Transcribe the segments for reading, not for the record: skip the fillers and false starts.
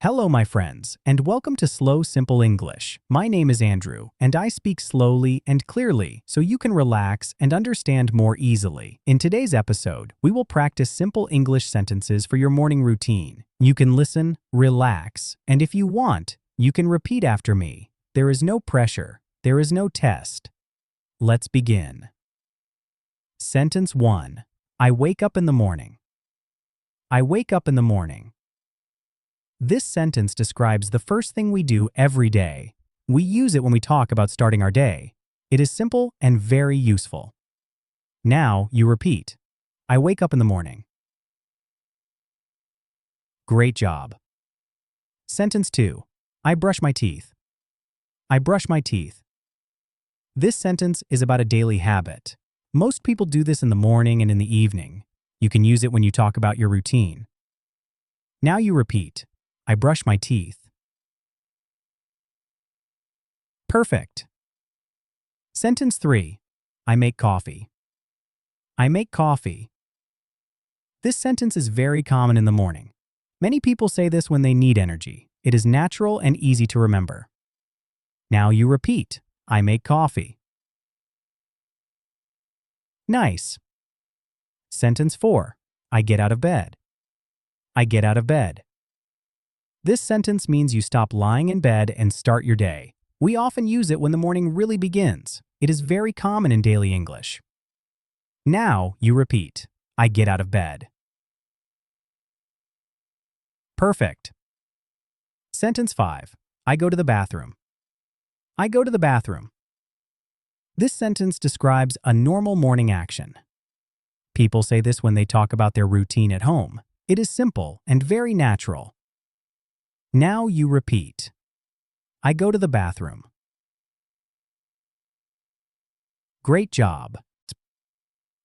Hello, my friends, and welcome to Slow Simple English. My name is Andrew, and I speak slowly and clearly so you can relax and understand more easily. In today's episode, we will practice simple English sentences for your morning routine. You can listen, relax, and if you want, you can repeat after me. There is no pressure. There is no test. Let's begin. Sentence 1. I wake up in the morning. I wake up in the morning. This sentence describes the first thing we do every day. We use it when we talk about starting our day. It is simple and very useful. Now you repeat. I wake up in the morning. Great job. Sentence 2. I brush my teeth. I brush my teeth. This sentence is about a daily habit. Most people do this in the morning and in the evening. You can use it when you talk about your routine. Now you repeat. I brush my teeth. Perfect. Sentence 3. I make coffee. I make coffee. This sentence is very common in the morning. Many people say this when they need energy. It is natural and easy to remember. Now you repeat. I make coffee. Nice. Sentence 4. I get out of bed. I get out of bed. This sentence means you stop lying in bed and start your day. We often use it when the morning really begins. It is very common in daily English. Now you repeat. I get out of bed. Perfect. Sentence 5. I go to the bathroom. I go to the bathroom. This sentence describes a normal morning action. People say this when they talk about their routine at home. It is simple and very natural. Now you repeat. I go to the bathroom. Great job.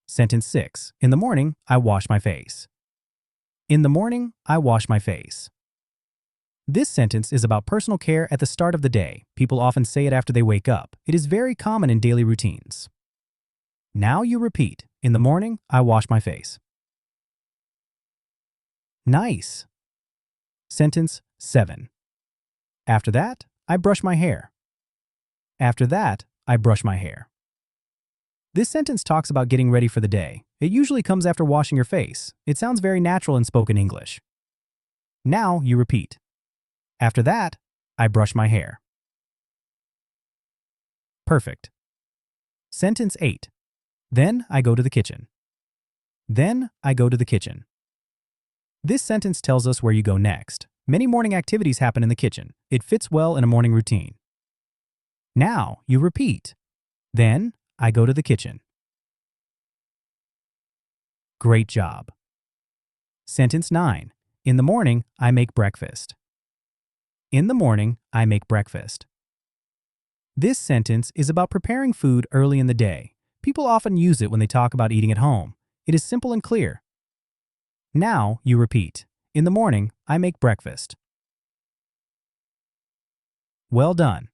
Sentence 6. In the morning, I wash my face. In the morning, I wash my face. This sentence is about personal care at the start of the day. People often say it after they wake up. It is very common in daily routines. Now you repeat. In the morning, I wash my face. Nice. Sentence 7. After that, I brush my hair. After that, I brush my hair. This sentence talks about getting ready for the day. It usually comes after washing your face. It sounds very natural in spoken English. Now you repeat. After that, I brush my hair. Perfect. Sentence 8. Then I go to the kitchen. Then I go to the kitchen. This sentence tells us where you go next. Many morning activities happen in the kitchen. It fits well in a morning routine. Now you repeat. Then I go to the kitchen. Great job. Sentence 9. In the morning, I make breakfast. In the morning, I make breakfast. This sentence is about preparing food early in the day. People often use it when they talk about eating at home. It is simple and clear. Now you repeat. In the morning, I make breakfast. Well done.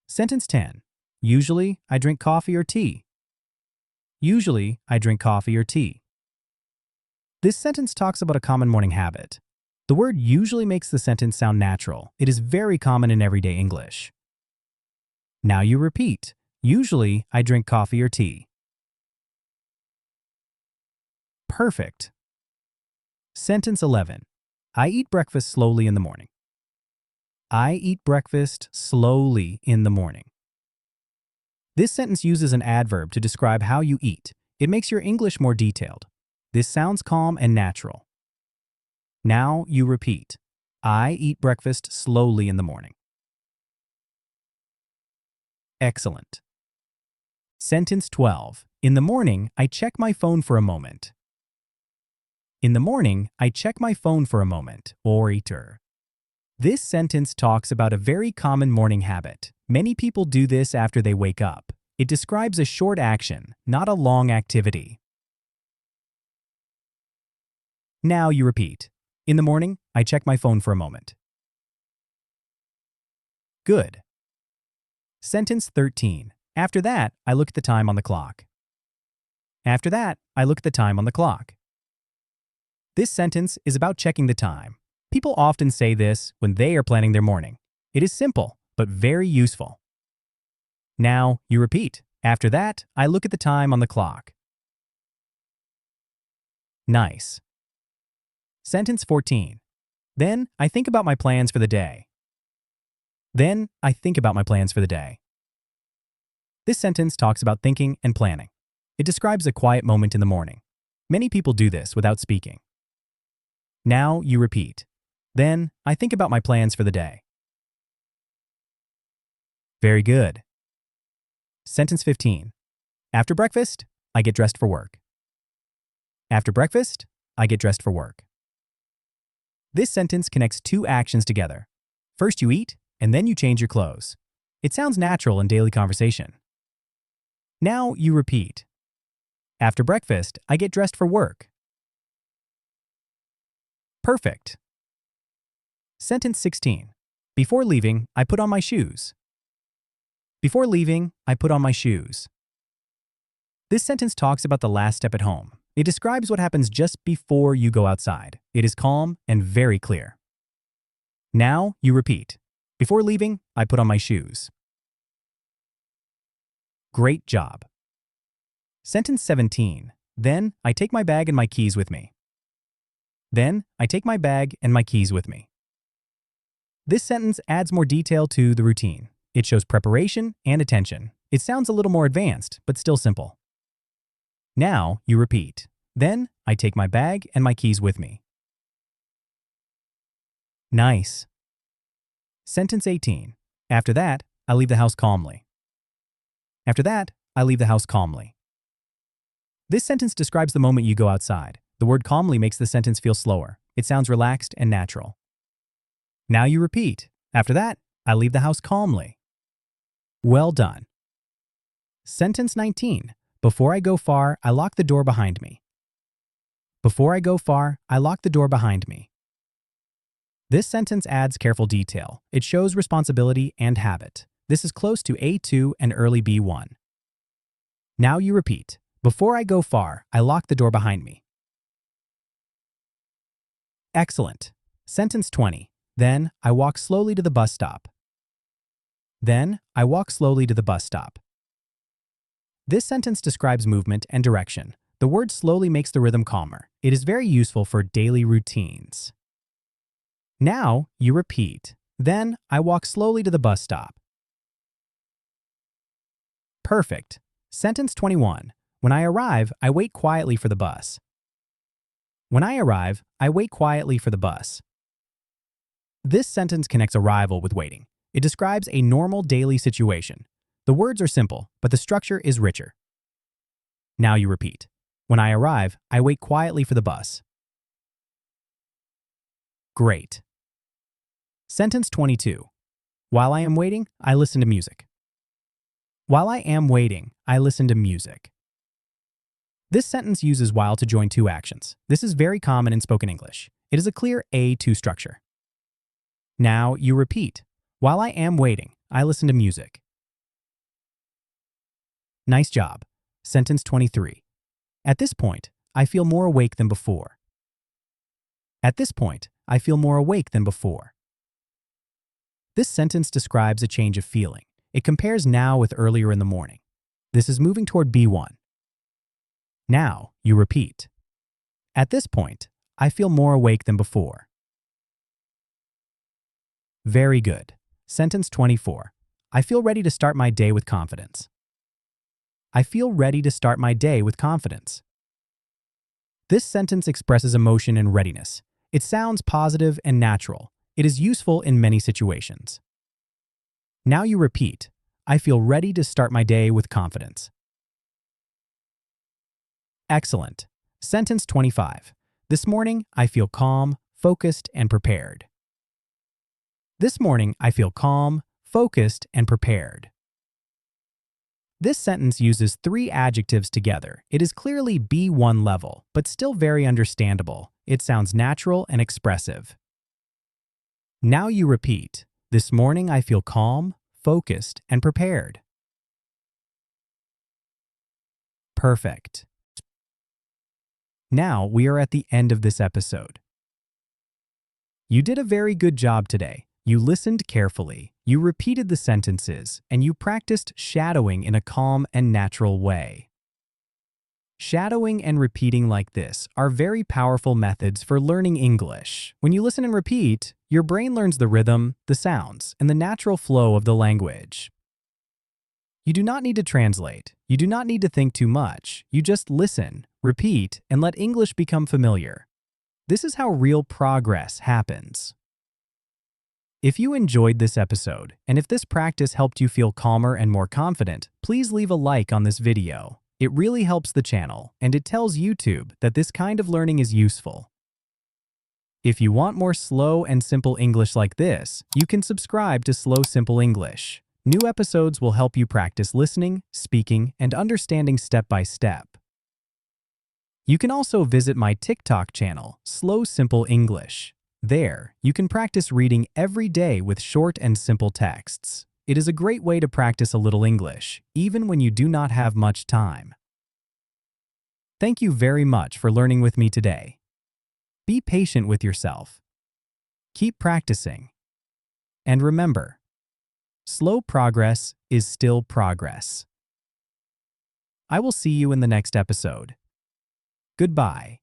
Sentence 10. Usually, I drink coffee or tea. Usually, I drink coffee or tea. This sentence talks about a common morning habit. The word usually makes the sentence sound natural. It is very common in everyday English. Now you repeat. Usually, I drink coffee or tea. Perfect. Sentence 11. I eat breakfast slowly in the morning. I eat breakfast slowly in the morning. This sentence uses an adverb to describe how you eat. It makes your English more detailed. This sounds calm and natural. Now you repeat. I eat breakfast slowly in the morning. Excellent. Sentence 12. In the morning, I check my phone for a moment. In the morning, I check my phone for a moment, or eater. This sentence talks about a very common morning habit. Many people do this after they wake up. It describes a short action, not a long activity. Now you repeat. In the morning, I check my phone for a moment. Good. Sentence 13. After that, I look at the time on the clock. After that, I look at the time on the clock. This sentence is about checking the time. People often say this when they are planning their morning. It is simple, but very useful. Now, you repeat. After that, I look at the time on the clock. Nice. Sentence 14. Then, I think about my plans for the day. Then, I think about my plans for the day. This sentence talks about thinking and planning. It describes a quiet moment in the morning. Many people do this without speaking. Now, you repeat. Then, I think about my plans for the day. Very good. Sentence 15. After breakfast, I get dressed for work. After breakfast, I get dressed for work. This sentence connects two actions together. First you eat, and then you change your clothes. It sounds natural in daily conversation. Now you repeat. After breakfast, I get dressed for work. Perfect. Sentence 16. Before leaving, I put on my shoes. Before leaving, I put on my shoes. This sentence talks about the last step at home. It describes what happens just before you go outside. It is calm and very clear. Now you repeat. Before leaving, I put on my shoes. Great job. Sentence 17. Then I take my bag and my keys with me. Then I take my bag and my keys with me. This sentence adds more detail to the routine. It shows preparation and attention. It sounds a little more advanced, but still simple. Now you repeat. Then I take my bag and my keys with me. Nice. Sentence 18. After that, I leave the house calmly. After that, I leave the house calmly. This sentence describes the moment you go outside. The word calmly makes the sentence feel slower. It sounds relaxed and natural. Now you repeat. After that, I leave the house calmly. Well done. Sentence 19. Before I go far, I lock the door behind me. Before I go far, I lock the door behind me. This sentence adds careful detail. It shows responsibility and habit. This is close to A2 and early B1. Now you repeat. Before I go far, I lock the door behind me. Excellent. Sentence 20. Then I walk slowly to the bus stop. Then I walk slowly to the bus stop. This sentence describes movement and direction. The word slowly makes the rhythm calmer. It is very useful for daily routines. Now you repeat. Then I walk slowly to the bus stop. Perfect. Sentence 21. When I arrive, I wait quietly for the bus. When I arrive, I wait quietly for the bus. This sentence connects arrival with waiting. It describes a normal daily situation. The words are simple, but the structure is richer. Now you repeat. When I arrive, I wait quietly for the bus. Great. Sentence 22. While I am waiting, I listen to music. While I am waiting, I listen to music. This sentence uses while to join two actions. This is very common in spoken English. It is a clear A2 structure. Now you repeat. While I am waiting, I listen to music. Nice job. Sentence 23. At this point, I feel more awake than before. At this point, I feel more awake than before. This sentence describes a change of feeling. It compares now with earlier in the morning. This is moving toward B1. Now you repeat. At this point, I feel more awake than before. Very good. Sentence 24. I feel ready to start my day with confidence. I feel ready to start my day with confidence. This sentence expresses emotion and readiness. It sounds positive and natural. It is useful in many situations. Now you repeat. I feel ready to start my day with confidence. Excellent. Sentence 25. This morning, I feel calm, focused, and prepared. This morning, I feel calm, focused, and prepared. This sentence uses three adjectives together. It is clearly B1 level, but still very understandable. It sounds natural and expressive. Now you repeat. This morning, I feel calm, focused, and prepared. Perfect. Now we are at the end of this episode. You did a very good job today. You listened carefully, you repeated the sentences, and you practiced shadowing in a calm and natural way. Shadowing and repeating like this are very powerful methods for learning English. When you listen and repeat, your brain learns the rhythm, the sounds, and the natural flow of the language. You do not need to translate. You do not need to think too much. You just listen, repeat, and let English become familiar. This is how real progress happens. If you enjoyed this episode, and if this practice helped you feel calmer and more confident, please leave a like on this video. It really helps the channel, and it tells YouTube that this kind of learning is useful. If you want more slow and simple English like this, you can subscribe to Slow Simple English. New episodes will help you practice listening, speaking, and understanding step by step. You can also visit my TikTok channel, Slow Simple English. There, you can practice reading every day with short and simple texts. It is a great way to practice a little English, even when you do not have much time. Thank you very much for learning with me today. Be patient with yourself. Keep practicing. And remember, slow progress is still progress. I will see you in the next episode. Goodbye.